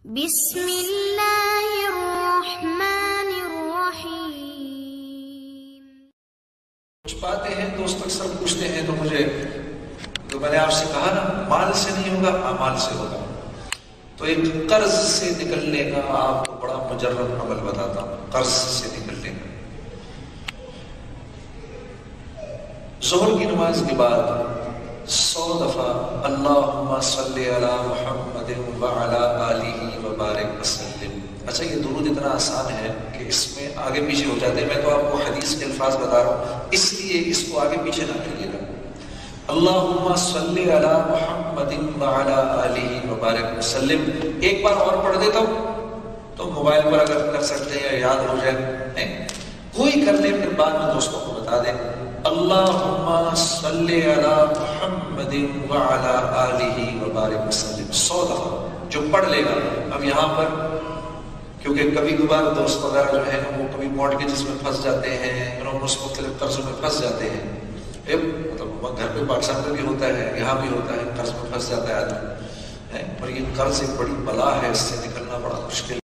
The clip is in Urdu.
بسم اللہ الرحمن الرحیم۔ کچھ باتیں ہیں دوست اکثر پوچھتے ہیں تو مجھے تو میں نے آپ سے کہا نا مال سے نہیں ہوگا اعمال سے ہوگا، تو ایک قرض سے نکلنے کا آپ کو بڑا مجرب عمل بتاتا ہوں۔ قرض سے نکلنے کا ظہر کی نماز کے بعد 100 دفعہ اللہم صلی علی محمد وعلی آلہ وبارک وسلم۔ اچھا یہ درود اتنا آسان ہے کہ اس میں آگے پیچھے ہو جاتے ہیں، میں تو آپ کو حدیث کے الفاظ بتا رہا ہوں اس لیے اس کو آگے پیچھے نہ کریے گا۔ اللہم صلی علی محمد وعلی آلہ وبارک وسلم ایک بار اور پڑھ دیتا ہوں، تو موبائل پر اگر کر سکتے ہیں یا یاد ہو جائے کوئی کر لے، پھر بعد میں دوستوں کو بتا دیں اللہم صلی علی محمد وعلی آلہ وبارک وسلم 100 دفعہ جو پڑھ لے گا۔ اب یہاں پر کیونکہ کبھی کبھار دوست وغیرہ جو ہیں وہ کبھی مارٹگیجز میں پھنس جاتے ہیں، مختلف قرضوں میں پھنس جاتے ہیں، مطلب گھر پہ پاکستان میں بھی ہوتا ہے، یہاں بھی ہوتا ہے، قرض میں پھنس جاتا ہے آدمی، اور یہ قرض ایک بڑی بلا ہے، اس سے نکلنا بڑا مشکل